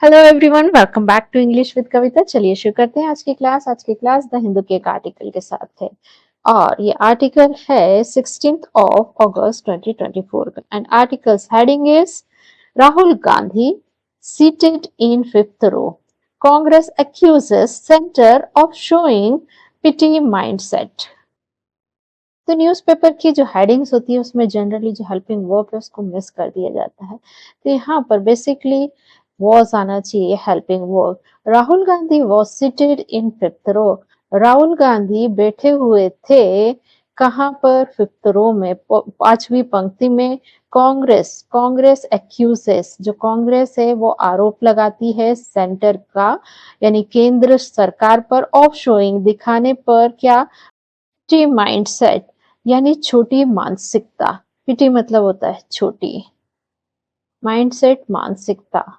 Hello everyone, welcome back to English with Kavita. चलिए शुरू करते हैं आज की क्लास द हिंदू के एक आर्टिकल के साथ है। और ये आर्टिकल है 16th ऑफ अगस्त 2024 का end articles heading is Rahul Gandhi seated in fifth row, Congress accuses centre of showing petty mindset. तो न्यूज़पेपर की जो हेडिंग्स होती है उसमें जनरली जो हेल्पिंग वर्ब है उसको मिस कर दिया जाता है। तो यहाँ पर बेसिकली वॉज आना चाहिए helping verb. Rahul Gandhi was seated in fifth row. Rahul Gandhi बैठे हुए थे कहाँ पर? फिफ्थ रो में, पांचवी पंक्ति में। कांग्रेस कांग्रेस एक्यूजेस, जो कांग्रेस है वो आरोप लगाती है सेंटर का यानी केंद्र सरकार पर, ऑफ शोइंग दिखाने पर, क्या? पिटी माइंडसेट यानी छोटी मानसिकता। पिटी मतलब होता है छोटी, माइंडसेट मानसिकता।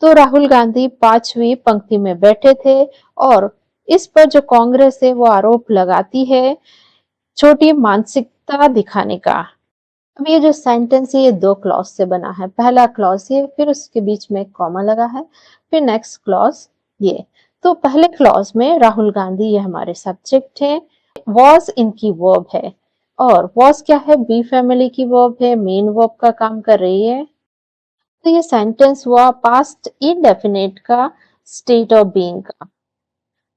तो राहुल गांधी पांचवी पंक्ति में बैठे थे और इस पर जो कांग्रेस है वो आरोप लगाती है छोटी मानसिकता दिखाने का। अब ये जो सेंटेंस है ये दो क्लॉज से बना है। पहला क्लॉज ये, फिर उसके बीच में कॉमा लगा है, फिर नेक्स्ट क्लॉज ये। तो पहले क्लॉज में राहुल गांधी ये हमारे सब्जेक्ट है, वॉज इनकी वर्ब है और वॉज क्या है? बी फैमिली की वर्ब है, मेन वर्ब का काम कर रही है। तो ये सेंटेंस हुआ पास्ट इंडेफिनिट का स्टेट ऑफ बीइंग का।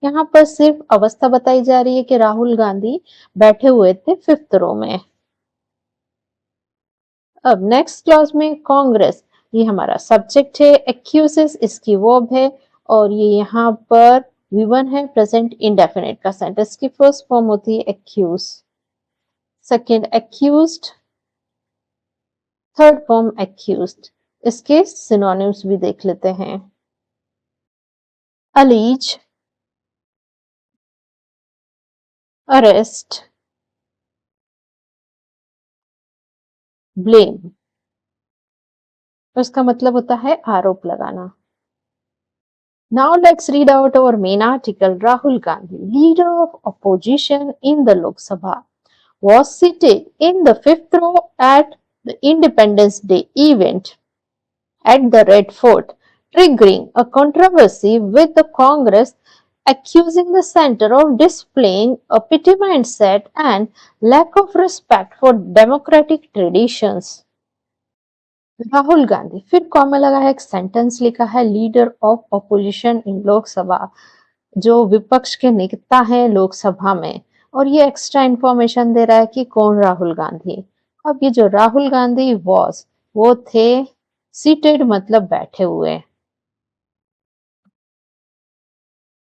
यहाँ पर सिर्फ अवस्था बताई जा रही है कि राहुल गांधी बैठे हुए थे फिफ्थ रो में। अब नेक्स्ट क्लॉज में कांग्रेस, ये हमारा सब्जेक्ट है, एक्यूजेस इसकी वर्ब है और ये यहाँ पर V1 है, प्रेजेंट इंडेफिनिट का सेंटेंस की फर्स्ट फॉर्म होती है accuse, second accused, third form accused. इसके सिनोनिम्स भी देख लेते हैं। Allege, arrest, blame. उसका मतलब होता है आरोप लगाना। Now let's read out our main article. Rahul Gandhi, leader of opposition in the Lok Sabha, was seated in the fifth row at the Independence Day event at the Red Fort, triggering a controversy with the Congress accusing the center of displaying a petty mindset and lack of respect for democratic traditions. Rahul Gandhi, फिर comma लगा है, एक sentence लिखा है, leader of opposition इन लोकसभा, जो विपक्ष के नेता हैं लोकसभा में। और ये एक्स्ट्रा इंफॉर्मेशन दे रहा है कि कौन? राहुल गांधी। अब ये जो राहुल गांधी वॉज, वो थे सीटेड मतलब बैठे हुए।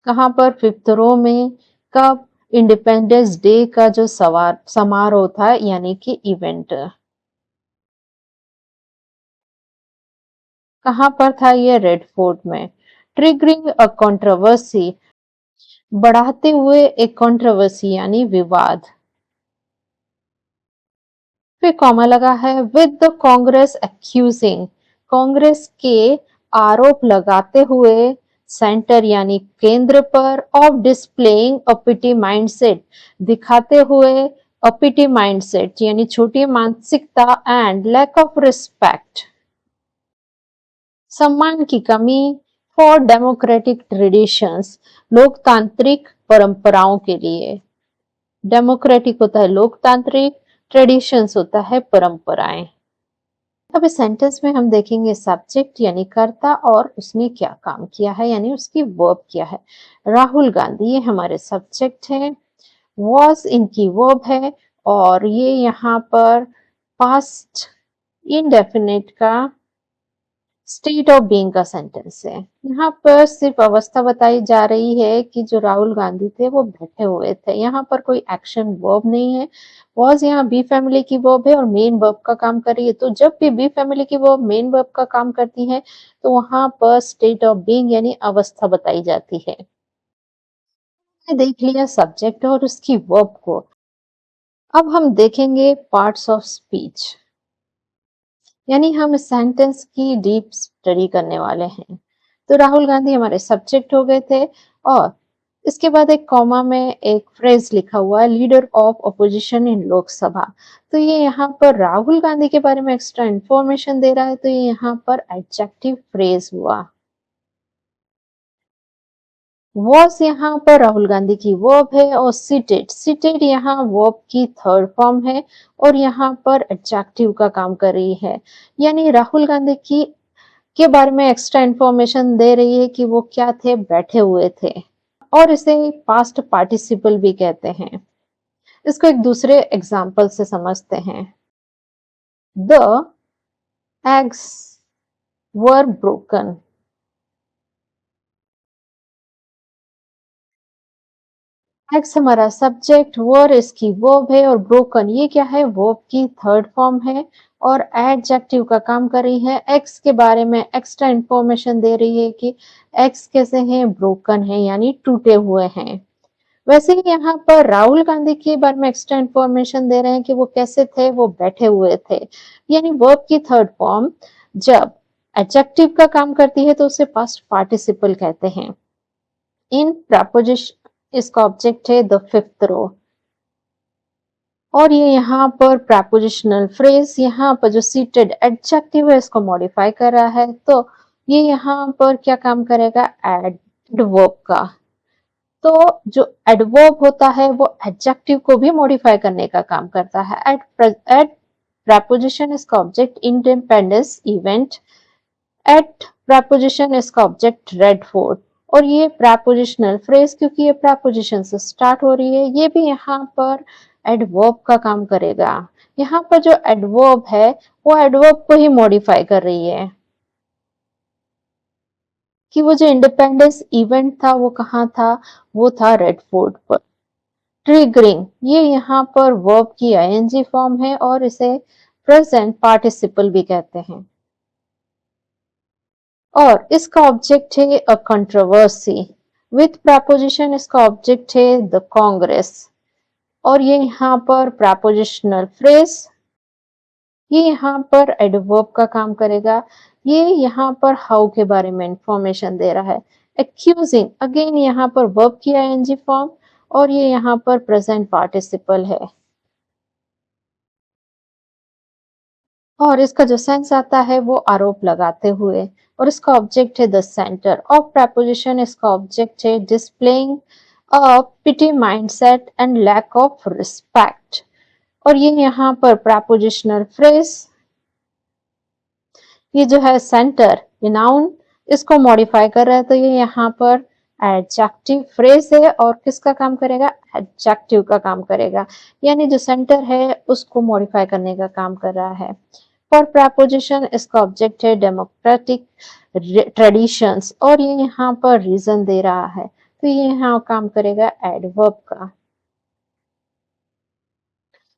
कहाँ पर? फिफ्थ रो में। कब? इंडिपेंडेंस डे का जो समारोह था यानी कि इवेंट। कहाँ पर था ये? रेड फोर्ट में। ट्रिगरिंग अ कंट्रोवर्सी, बढ़ाते हुए एक कंट्रोवर्सी यानी विवाद। फिर कॉमा लगा है, with the Congress accusing, Congress के आरोप लगाते हुए सेंटर यानी केंद्र पर, ऑफ डिस्प्लेइंग अपिटी माइंडसेट, दिखाते हुए अपिटी माइंडसेट यानी छोटी मानसिकता, एंड लैक ऑफ रिस्पेक्ट, सम्मान की कमी, फॉर डेमोक्रेटिक ट्रेडिशंस, लोकतांत्रिक परंपराओं के लिए। डेमोक्रेटिक होता है लोकतांत्रिक, ट्रेडिशंस होता है परंपराएं। अब इस सेंटेंस में हम देखेंगे सब्जेक्ट यानी कर्ता और उसने क्या काम किया है यानी उसकी वर्ब क्या है। राहुल गांधी ये हमारे सब्जेक्ट है, वॉज इनकी वर्ब है और ये यहाँ पर पास्ट इंडेफिनिट का स्टेट ऑफ बीइंग का सेंटेंस है। यहाँ पर सिर्फ अवस्था बताई जा रही है कि जो राहुल गांधी थे वो बैठे हुए थे। यहाँ पर कोई एक्शन वर्ब नहीं है। वॉज यहाँ बी फैमिली की वर्ब है और मेन वर्ब का काम कर रही है। तो जब भी बी फैमिली की वर्ब मेन वर्ब का काम करती है तो वहां पर स्टेट ऑफ बीइंग यानी अवस्था बताई जाती है। देख लिया सब्जेक्ट और उसकी वर्ब को। अब हम देखेंगे पार्ट्स ऑफ स्पीच, यानी हम इस सेंटेंस की डीप स्टडी करने वाले हैं। तो राहुल गांधी हमारे सब्जेक्ट हो गए थे और इसके बाद एक कॉमा में एक फ्रेज लिखा हुआ है, leader of opposition in Lok Sabha. तो ये यहाँ पर राहुल गांधी के बारे में एक्स्ट्रा इंफॉर्मेशन दे रहा है, तो ये यहाँ पर एडजेक्टिव फ्रेज हुआ। वॉज यहाँ पर राहुल गांधी की वर्ब है, और सीटेड, सीटेड यहाँ वर्ब की थर्ड फॉर्म है और यहाँ पर एडजेक्टिव का काम कर रही है। यानी राहुल गांधी की के बारे में एक्स्ट्रा इंफॉर्मेशन दे रही है कि वो क्या थे, बैठे हुए थे। और इसे पास्ट पार्टिसिपल भी कहते हैं। इसको एक दूसरे एग्जाम्पल से समझते हैं। The eggs were broken. Eggs हमारा सब्जेक्ट, वर इसकी वर्ब है और ब्रोकन ये क्या है, वर्ब की थर्ड फॉर्म है और एडजेक्टिव का काम कर रही है। एक्स के बारे में एक्स्ट्रा इंफॉर्मेशन दे रही है कि एक्स कैसे हैं, ब्रोकन है यानी टूटे हुए हैं। वैसे ही यहाँ पर राहुल गांधी के बारे में एक्स्ट्रा इंफॉर्मेशन दे रहे हैं कि वो कैसे थे, वो बैठे हुए थे। यानी वर्ब की थर्ड फॉर्म जब एडजेक्टिव का काम करती है तो उसे पास्ट पार्टिसिपल कहते हैं। इन प्रपोजिशन इसका ऑब्जेक्ट है द फिफ्थ रो। और ये यहाँ पर प्रपोजिशनल फ्रेज, यहाँ पर जो सीटेड एडजेक्टिव है इसको मॉडिफाई कर रहा है, तो ये यहाँ पर क्या काम करेगा, एडवर्ब का। तो जो एडवर्ब होता है वो एडजेक्टिव को भी मॉडिफाई करने का काम करता है। एट प्रपोजिशन इसका object independence event, at preposition इसका ऑब्जेक्ट रेड फोर्ट। और ये प्रपोजिशनल फ्रेज क्योंकि ये प्रपोजिशन से स्टार्ट हो रही है, ये भी यहाँ पर एडवर्ब का काम करेगा। यहाँ पर जो एडवर्ब है वो एडवर्ब को ही मॉडिफाई कर रही है कि वो जो इंडिपेंडेंस इवेंट था वो कहाँ था, वो था रेड फोर्ट पर। ट्रिगरिंग ये यहाँ पर वर्ब की आईएनजी फॉर्म है और इसे प्रेजेंट पार्टिसिपल भी कहते हैं। और इसका ऑब्जेक्ट है अ कंट्रोवर्सी। विथ प्रपोजिशन इसका ऑब्जेक्ट है द कांग्रेस। और ये यहाँ पर प्रपोजिशनल फ्रेज, ये यहाँ पर एडवर्ब का काम करेगा। ये यहाँ पर हाउ के बारे में इंफॉर्मेशन दे रहा है। एक्यूजिंग अगेन यहाँ पर वर्ब की आईएनजी फॉर्म और ये यहाँ पर प्रेजेंट पार्टिसिपल है। और इसका जो सेंस आता है वो आरोप लगाते हुए, और इसका ऑब्जेक्ट है द सेंटर ऑफ प्रपोजिशन। इसका ऑब्जेक्ट है displaying a petty mindset and lack of respect. और ये यहाँ पर प्रपोजिशनल फ्रेज, ये जो है सेंटर, ये नाउन इसको मॉडिफाई कर रहा है, तो ये यहाँ पर एडजेक्टिव फ्रेज है और किसका काम करेगा, एडजेक्टिव का काम करेगा। यानी जो सेंटर है उसको मॉडिफाई करने का काम कर रहा है। फॉर प्रपोजिशन इसका ऑब्जेक्ट है डेमोक्रेटिक ट्रेडिशंस और ये यहाँ पर रीजन दे रहा है, तो ये यहाँ काम करेगा एडवर्ब का।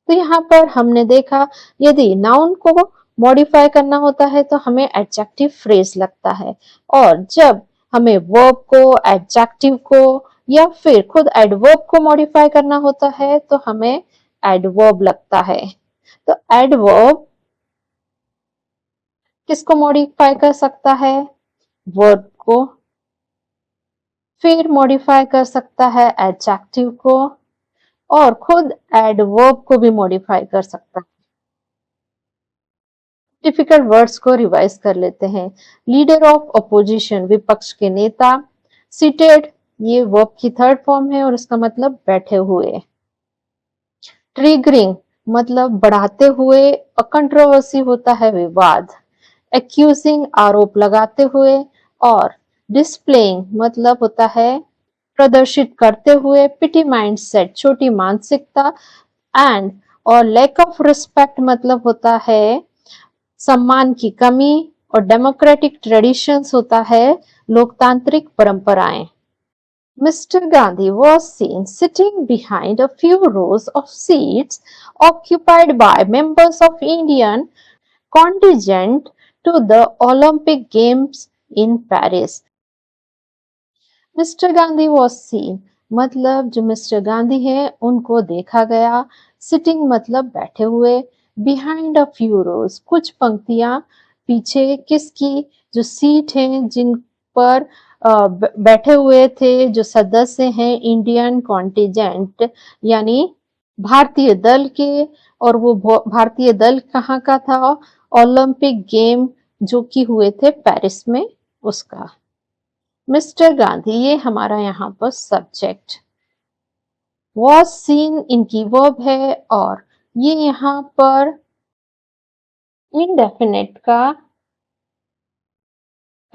तो यहाँ पर हमने देखा यदि नाउन को मॉडिफाई करना होता है तो हमें एडजेक्टिव फ्रेज लगता है, और जब हमें वर्ब को, एडजेक्टिव को या फिर खुद एडवर्ब को मॉडिफाई करना होता है तो हमें एडवर्ब लगता है। तो एडवर्ब किसको मॉडिफाई कर सकता है, वर्ब को, फिर मॉडिफाई कर सकता है एडजेक्टिव को, और खुद एडवर्ब को भी मॉडिफाई कर सकता है। डिफिकल्ट वर्ड्स को रिवाइज कर लेते हैं। लीडर ऑफ अपोजिशन विपक्ष के नेता। सीटेड ये वर्ब की थर्ड फॉर्म है और इसका मतलब बैठे हुए। ट्रिगरिंग मतलब बढ़ाते हुए, और कंट्रोवर्सी होता है विवाद। एक्यूजिंग आरोप लगाते हुए, और डिस्प्लेइंग मतलब होता है प्रदर्शित करते हुए। पिटी माइंडसेट छोटी मानसिकता। एंड और लैक ऑफ रिस्पेक्ट मतलब होता है सम्मान की कमी, और डेमोक्रेटिक ट्रेडिशंस होता है लोकतांत्रिक परंपराएं। Mr. Gandhi was seen sitting behind a few rows of seats occupied by members of Indian contingent to the Olympic Games in Paris. Mister Gandhi was seen मतलब जो मिस्टर गांधी है उनको देखा गया। सिटिंग मतलब बैठे हुए। बिहाइंड अ फ्यू रोज कुछ पंक्तियां पीछे, किसकी, जो सीट है जिन पर बैठे हुए थे जो सदस्य हैं इंडियन कॉन्टिजेंट यानी भारतीय दल के, और वो भारतीय दल कहाँ का था? ओलंपिक गेम जो कि हुए थे पेरिस में, उसका। मिस्टर गांधी, ये हमारा यहाँ पर सब्जेक्ट। वॉज सीन इनकी वर्ब है, और ये यहाँ पर इनडेफिनेट का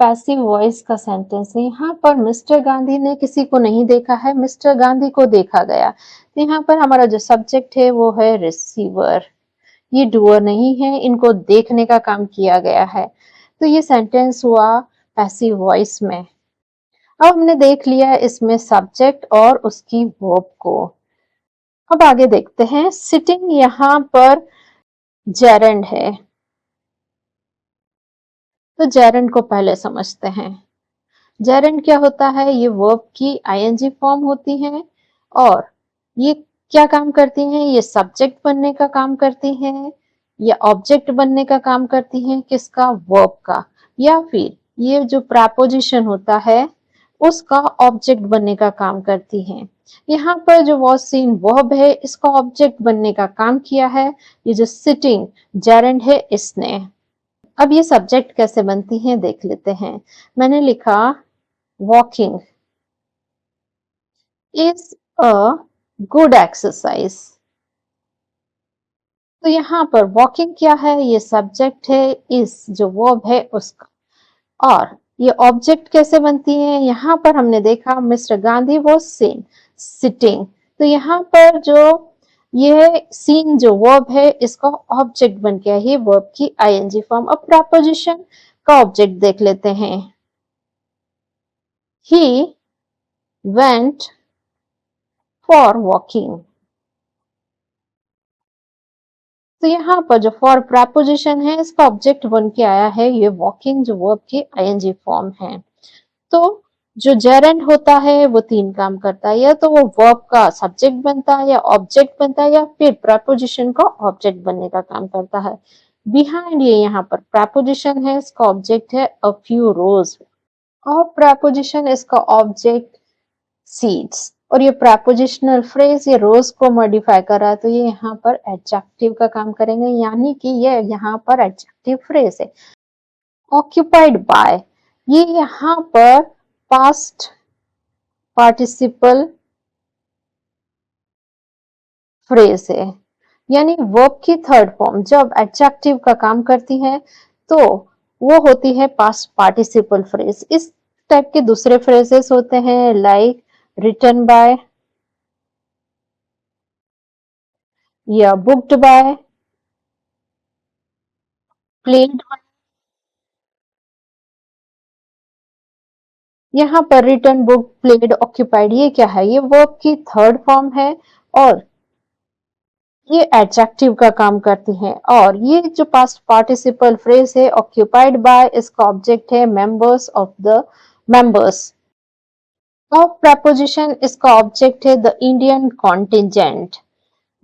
पैसिव वॉइस का सेंटेंस है। यहाँ पर मिस्टर गांधी ने किसी को नहीं देखा है, मिस्टर गांधी को देखा गया। तो यहाँ पर हमारा जो सब्जेक्ट है वो है रिसीवर। ये डूअर नहीं है, इनको देखने का काम किया गया है। तो ये सेंटेंस हुआ पैसिव वॉइस में। अब हमने देख लिया इसमें सब्जेक्ट और उसकी वर्ब को। अब आगे देखते हैं। सिटिंग यहाँ पर जेरेंड है, तो जेरेंड को पहले समझते हैं। जेरेंड क्या होता है? ये वर्ब की आईएनजी फॉर्म होती है, और ये क्या काम करती हैं? ये सब्जेक्ट बनने का काम करती हैं, या ऑब्जेक्ट बनने का काम करती हैं। किसका? वर्ब का। या फिर ये जो प्रेपोजिशन होता है उसका ऑब्जेक्ट बनने का काम करती हैं। यहाँ पर जो वॉज सीन वर्ब है, इसका ऑब्जेक्ट बनने का काम किया है ये जो सिटिंग जेरेंड है इसने। अब ये सब्जेक्ट कैसे बनती हैं देख लेते हैं। मैंने लिखा walking is a good exercise. तो यहाँ पर वॉकिंग क्या है? ये सब्जेक्ट है, इस जो वर्ब है उसका। और ये ऑब्जेक्ट कैसे बनती है? यहाँ पर हमने देखा mister Gandhi was seen sitting. तो यहाँ पर जो ये सीन जो वर्ब है इसका ऑब्जेक्ट बन गया है, वर्ब की आईएनजी फॉर्म। अब प्रपोजिशन का ऑब्जेक्ट देख लेते हैं। He went for walking. तो यहाँ पर जो फॉर प्रपोजिशन है इसका ऑब्जेक्ट बन के आया है ये वॉकिंग, जो वर्ब की आईएनजी फॉर्म है। तो जो जेरेंड होता है वो तीन काम करता है, या तो वो वर्ब का सब्जेक्ट बनता है, या ऑब्जेक्ट बनता है, या फिर प्रपोजिशन का ऑब्जेक्ट बनने का काम करता है। बिहाइंड ये यहाँ पर प्रपोजिशन है, इसका ऑब्जेक्ट है अ फ्यू रोज, और प्रपोजिशन इसका ऑब्जेक्ट सीड्स। और ये प्रपोजिशनल फ्रेज ये रोज को मॉडिफाई कर रहा है, तो ये यहाँ पर एडजेक्टिव का काम करेंगे, यानी कि ये यहाँ पर एडजेक्टिव फ्रेज है। ऑक्यूपाइड बाय, ये यहाँ पर पास्ट पार्टिसिपल फ्रेज है, यानी वर्ब की थर्ड फॉर्म जब एडजेक्टिव का काम करती है तो वो होती है पास्ट पार्टिसिपल फ्रेज। इस टाइप के दूसरे फ्रेजेस होते हैं लाइक रिटन बाय, या बुक्ड बाय, प्लेड। यहाँ पर रिटन, बुक, प्लेड, ऑक्यूपाइड ये क्या है? ये वर्ब की थर्ड फॉर्म है, और ये एडजेक्टिव का काम करती हैं। और ये जो पास्ट पार्टिसिपल फ्रेज है ऑक्यूपाइड बाय, इसका ऑब्जेक्ट है members of the members of preposition, इसका ऑब्जेक्ट है द इंडियन कॉन्टिजेंट।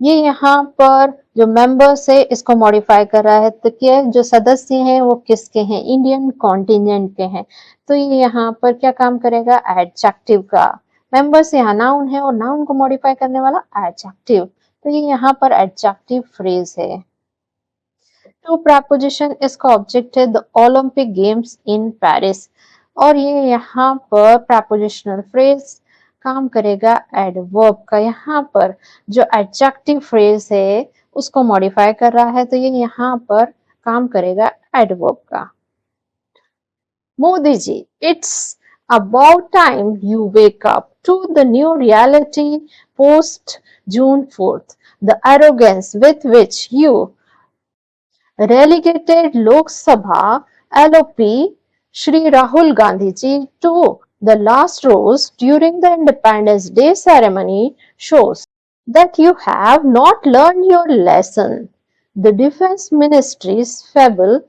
ये यहाँ पर जो मेंबर्स है इसको मॉडिफाई कर रहा है, तो क्या जो सदस्य हैं वो किसके हैं? इंडियन कॉन्टिजेंट के हैं। तो ये यहाँ पर क्या काम करेगा? एडजेक्टिव का। मेंबर्स यहाँ नाउन है, और नाउन को मॉडिफाई करने वाला एडजेक्टिव, तो ये यहाँ पर एडजेक्टिव फ्रेज है। टू प्रपोजिशन, इसका ऑब्जेक्ट है the Olympic games in Paris, और ये यहाँ पर प्रपोजिशनल फ्रेज काम करेगा एडवर्ब का। यहाँ पर जो एडजेक्टिव फ्रेज है उसको मॉडिफाई कर रहा है, तो ये यहाँ पर काम करेगा एडवर्ब का। Modi ji, it's about time you wake up to the new reality post June 4th. The arrogance with which you relegated Lok Sabha LOP Shri Rahul Gandhi ji to the last rows during the Independence Day ceremony shows that you have not learned your lesson. The Defense Ministry's feeble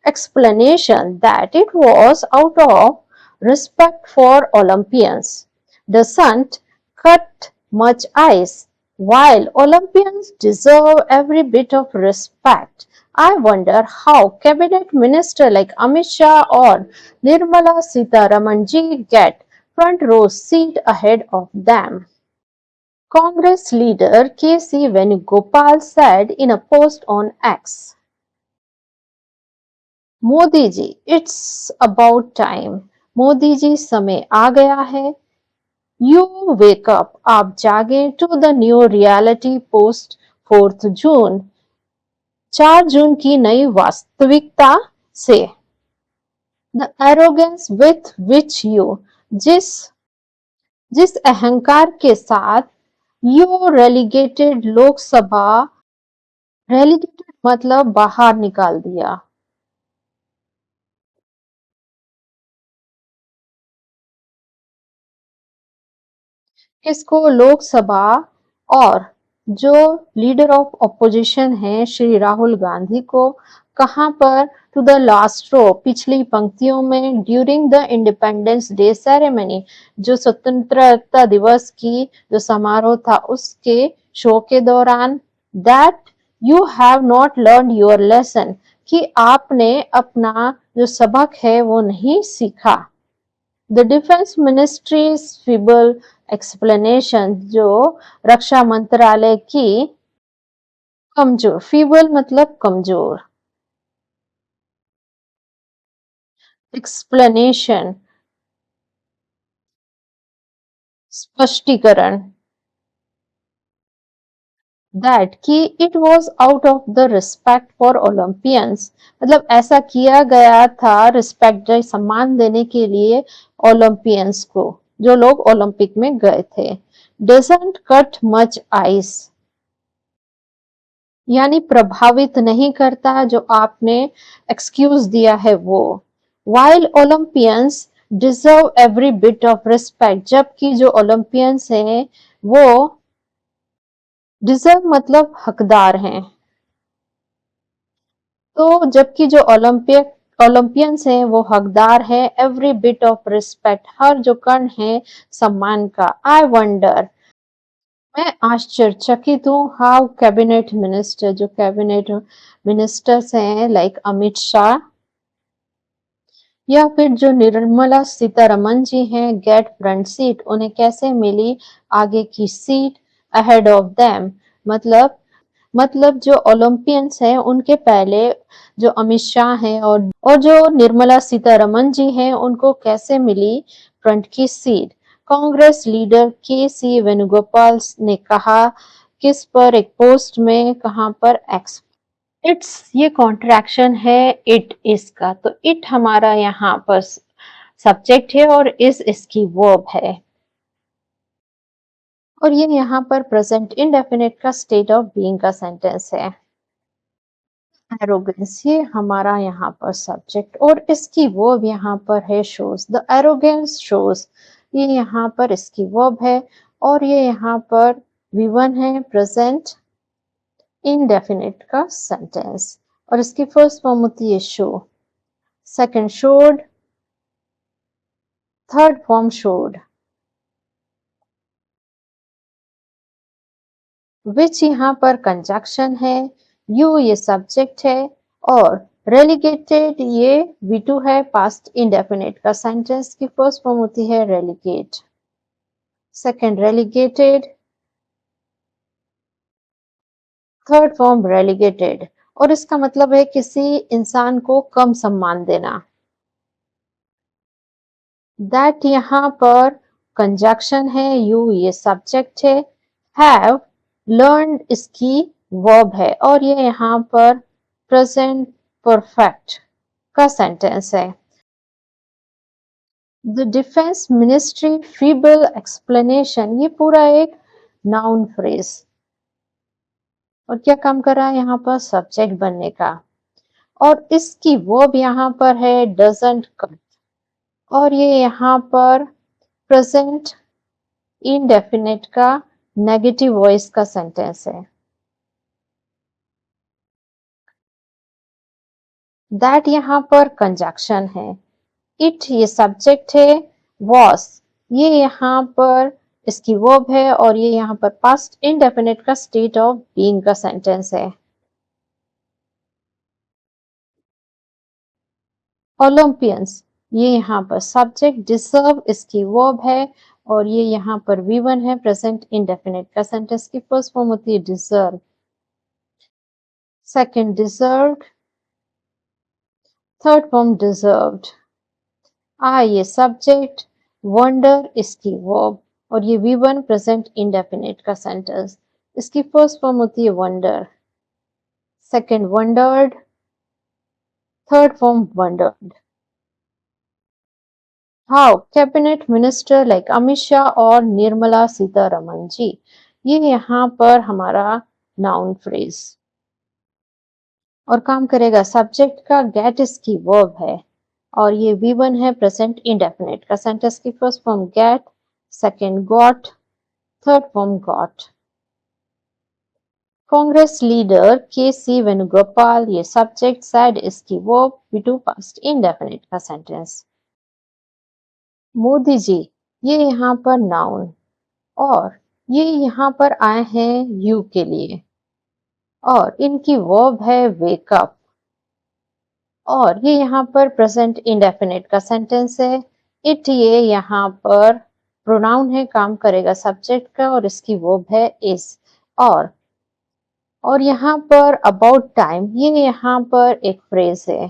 explanation that it was out of respect for Olympians doesn't cut much ice. While Olympians deserve every bit of respect, I wonder how cabinet minister like Amit Shah or Nirmala Sitharaman ji get front row seat ahead of them. Congress leader K.C. Venugopal said in a post on X, Modi ji, it's about time. Modi ji समय आ गया है. You wake up, आप जागे to the new reality post 4th June. 4 जून की नई वास्तविकता से. The arrogance with which you, जिस अहंकार के साथ you relegated लोकसभा, relegated मतलब बाहर निकाल दिया. किसको? लोकसभा. और जो लीडर ऑफ ऑपोजिशन है श्री राहुल गांधी को, कहां पर? टू द लास्ट रो, पिछली पंक्तियों में, during the independence day ceremony, जो स्वतंत्रता दिवस की जो समारोह था उसके शो के दौरान. That you have not learn your lesson, कि आपने अपना जो सबक है वो नहीं सीखा. The defence ministries feeble explanation, जो रक्षा मंत्रालय की कमजोर, फीबल मतलब कमजोर, एक्सप्लेनेशन स्पष्टीकरण, दैट कि it was out of the respect for Olympians, मतलब ऐसा किया गया था रिस्पेक्ट, सम्मान देने के लिए ओलंपियंस को, जो लोग ओलंपिक में गए थे. डजंट कट मच आइस, यानी प्रभावित नहीं करता जो आपने एक्सक्यूज दिया है वो. While Olympians deserve every bit of respect, जबकि जो ओलंपियंस हैं वो डिजर्व मतलब हकदार हैं. तो जबकि जो ओलंपियंस हैं वो हकदार है एवरी बिट ऑफ रिस्पेक्ट, हर जो कण है सम्मान का. आई वंडर, मैं आश्चर्यचकित हूँ, हाउ कैबिनेट मिनिस्टर, जो कैबिनेट मिनिस्टर्स हैं लाइक अमित शाह या फिर जो निर्मला सीतारमन जी हैं, गेट फ्रंट सीट, उन्हें कैसे मिली आगे की सीट अहेड ऑफ देम, मतलब जो ओलंपियंस हैं उनके पहले जो अमित शाह हैं और जो निर्मला सीतारमन जी हैं उनको कैसे मिली फ्रंट की सीट. कांग्रेस लीडर के सी वेणुगोपाल ने कहा, किस पर? एक पोस्ट में, कहां पर? एक्स. इट्स ये कॉन्ट्रैक्शन है इट इस का, तो इट हमारा यहाँ पर सब्जेक्ट है और इस इसकी वर्ब है, और ये यहाँ पर प्रेजेंट इंडेफिनिट का स्टेट ऑफ बीइंग का सेंटेंस है. एरोगेंस ये हमारा यहाँ पर सब्जेक्ट और इसकी वर्ब यहाँ पर है शोज. द एरोगेंस शोज, ये यहाँ पर इसकी वर्ब है और ये यहाँ पर V1 है, प्रेजेंट इंडेफिनिट का सेंटेंस, और इसकी फर्स्ट फॉर्म होती है show, second showed, third form showed. Which यहाँ पर कंजक्शन है, यू ये सब्जेक्ट है और रेलिगेटेड ये V2 है, पास्ट इंडेफिनिट का सेंटेंस की फर्स्ट फॉर्म होती है relegate, second relegated, third form relegated, और इसका मतलब है किसी इंसान को कम सम्मान देना. दैट यहाँ पर कंजक्शन है, यू ये सब्जेक्ट है, हैव लर्न इसकी वर्ब है और ये यहाँ पर प्रेजेंट परफेक्ट का सेंटेंस है. The defence ministry feeble explanation, ये पूरा एक नाउन फ्रेज, और क्या काम कर रहा है यहाँ पर? सब्जेक्ट बनने का, और इसकी वर्ब यहाँ पर है डजंट कट, और ये यहाँ पर प्रेजेंट इनडेफिनिट का नेगेटिव वॉइस का सेंटेंस है. दैट यहाँ पर कंजक्शन है, इट ये सब्जेक्ट है, वॉस ये यहाँ पर इसकी वर्ब है और ये यहाँ पर पास्ट इंडेफिनिट का स्टेट ऑफ बीइंग का सेंटेंस है. ओलंपियंस, ये यहाँ पर सब्जेक्ट, डिजर्व इसकी वर्ब है, और ये यहाँ पर V1 है, प्रेजेंट इंडेफिनिट का सेंटेंस की फर्स्ट फॉर्म होती है deserve, second deserved, third form deserved. ये सब्जेक्ट, वंडर इसकी वर्ब, और ये V1 प्रेजेंट इंडेफिनिट का सेंटेंस, इसकी फर्स्ट फॉर्म होती है wonder, second wondered, third form wondered. How cabinet minister like Amit Shah और निर्मला सीतारमन जी, ये यहाँ पर हमारा नाउन फ्रेज और काम करेगा सब्जेक्ट का, गेट इसकी वर्ब है, और ये V1 है प्रेजेंट इंडेफिनिट का सेंटेंस की first form get, second got, third form got. Congress leader KC Venugopal, ये सब्जेक्ट, सैड इसकी वर्ब, V2 पास्ट इंडेफिनिट का सेंटेंस। मोदी जी, ये यहाँ पर नाउन, और ये यहाँ पर आए हैं यू के लिए, और इनकी वर्ब है वेकअप, और ये यहाँ पर प्रेजेंट इंडेफिनिट का सेंटेंस है। इट, ये यहाँ पर प्रोनाउन है, काम करेगा सब्जेक्ट का, और इसकी वर्ब है इज। और यहाँ पर अबाउट टाइम, ये यहाँ पर एक फ्रेज है,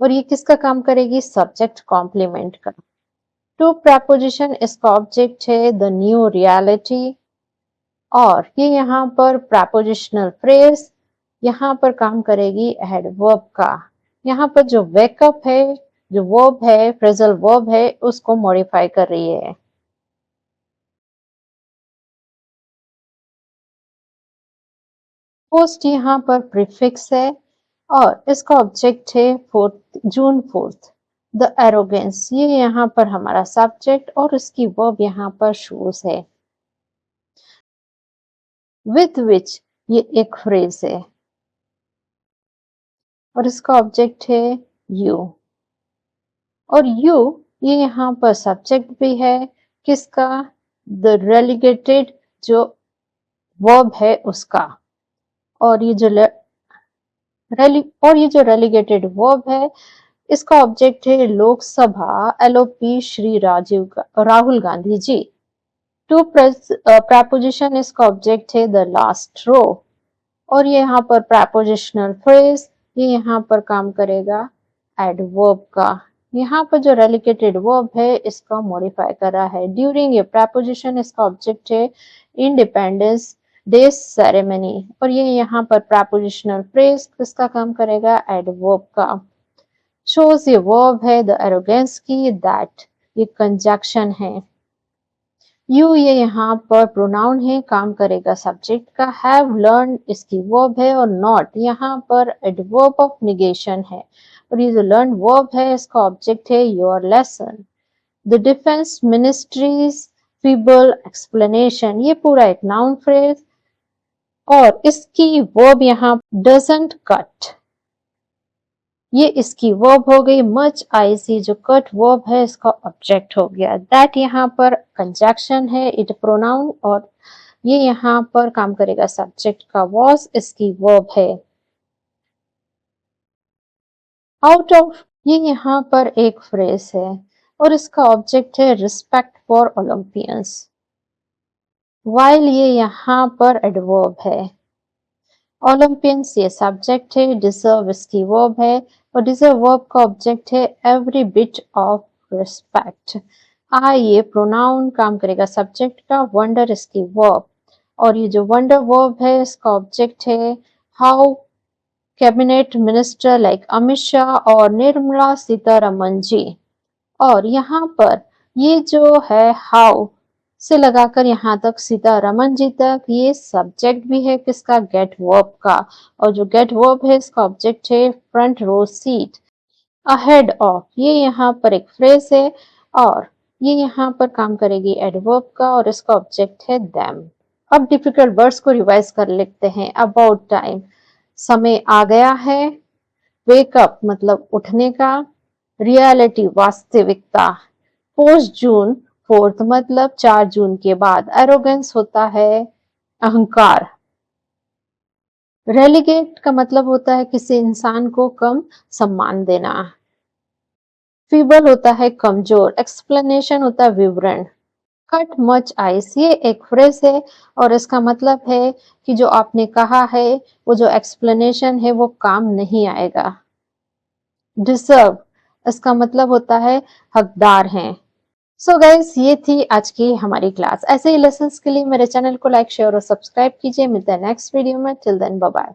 और ये किसका काम करेगी, सब्जेक्ट कॉम्प्लीमेंट का। टू प्रपोजिशन इसका ऑब्जेक्ट है द न्यू रियलिटी, और ये यहाँ पर प्रपोजिशनल फ्रेज यहाँ पर काम करेगी एडवर्ब का। यहाँ पर जो वेकअप है, जो वर्ब है, फ्रेजल वर्ब है, उसको मॉडिफाई कर रही है। पोस्ट यहाँ पर प्रीफिक्स है, और इसका ऑब्जेक्ट है जून 4th। द एरोगेंस, ये यहाँ पर हमारा सब्जेक्ट, और इसकी वर्ब यहाँ पर शोज है। विथ विच, ये एक फ्रेज है, और इसका ऑब्जेक्ट है यू, और यू ये यहाँ पर सब्जेक्ट भी है, किसका, द रेलिगेटेड जो वर्ब है उसका, और ये जो रेलिगेटेड वर्ब है, इसका ऑब्जेक्ट है Lok Sabha LOP Shri Rahul Gandhi ji. To preposition, इसका ऑब्जेक्ट है द लास्ट रो, और ये यहाँ पर प्रपोजिशनल फ्रेज, ये यहाँ पर काम करेगा एडवर्ब का। यहाँ पर जो रेलिकेटेड वर्ब है, इसका मॉडिफाई कर रहा है। ड्यूरिंग ये प्रपोजिशन, इसका ऑब्जेक्ट है इंडिपेंडेंस डे सेरेमनी, और ये यहाँ पर प्रपोजिशनल फ्रेज किसका काम करेगा, एडवर्ब का। शोज, ये वर्ब है द एरोगेंस की, दैट ये कंजक्शन है। यू, ये यहाँ पर प्रोनाउन है, काम करेगा सब्जेक्ट का। हैव लर्न इसकी वर्ब है, और नॉट यहाँ पर एडवर्ब ऑफ निगेशन है, और ये जो लर्न वर्ब है, इसका ऑब्जेक्ट है your lesson. The defence ministries feeble explanation, ये पूरा एक नाउन फ्रेज, और इसकी वर्ब यहाँ डजंट कट, ये इसकी वर्ब हो गई। मच आईसी, जो कट वर्ब है, इसका ऑब्जेक्ट हो गया। दैट यहाँ पर कंजक्शन है, इट प्रोनाउन, और ये यहाँ पर काम करेगा सब्जेक्ट का। वॉज इसकी वर्ब है। आउट ऑफ, ये यहाँ पर एक फ्रेज है, और इसका ऑब्जेक्ट है रिस्पेक्ट फॉर ओलंपियंस। वाइल, ये यहाँ पर एडवर्ब है। ओलंपियंस ये सब्जेक्ट है, डिजर्व इसकी वर्ब है, और डिजर्व वर्ब का ऑब्जेक्ट है एवरी बिट ऑफ रिस्पेक्ट। ये प्रोनाउन, काम करेगा सब्जेक्ट का। वंडर इसकी वर्ब, और ये जो वंडर वर्ब है, इसका ऑब्जेक्ट है how cabinet minister like Amit Shah और निर्मला सीतारमन जी। और यहाँ पर ये जो है हाउ से लगाकर यहाँ तक सीतारमन जी तक, ये सब्जेक्ट भी है किसका, गेट वर्ब का, और जो गेट वर्ब है, इसका ऑब्जेक्ट है front row seat. Ahead of, ये यहाँ पर एक फ्रेज है, और ये यहाँ पर काम करेगी एडवर्ब का, और इसका ऑब्जेक्ट है देम। अब डिफिकल्ट वर्ड्स को रिवाइज कर लेते हैं। अबाउट टाइम, समय आ गया है। वेकअप मतलब उठने का। रियलिटी वास्तविकता। पोस्ट जून 4th मतलब 4 जून के बाद। एरोगेंस होता है अहंकार। रेलीगेट का मतलब होता है किसी इंसान को कम सम्मान देना। फीबल होता है कमजोर, एक्सप्लेनेशन होता है विवरण। कट मच आइस ये एक फ्रेज है और इसका मतलब है कि जो आपने कहा है वो जो एक्सप्लेनेशन है वो काम नहीं आएगा। डिजर्व इसका मतलब होता है हकदार हैं। सो गाइस ये थी आज की हमारी क्लास। ऐसे ही लेसन्स के लिए मेरे चैनल को लाइक शेयर और सब्सक्राइब कीजिए। मिलते हैं नेक्स्ट वीडियो में। Till then bye bye.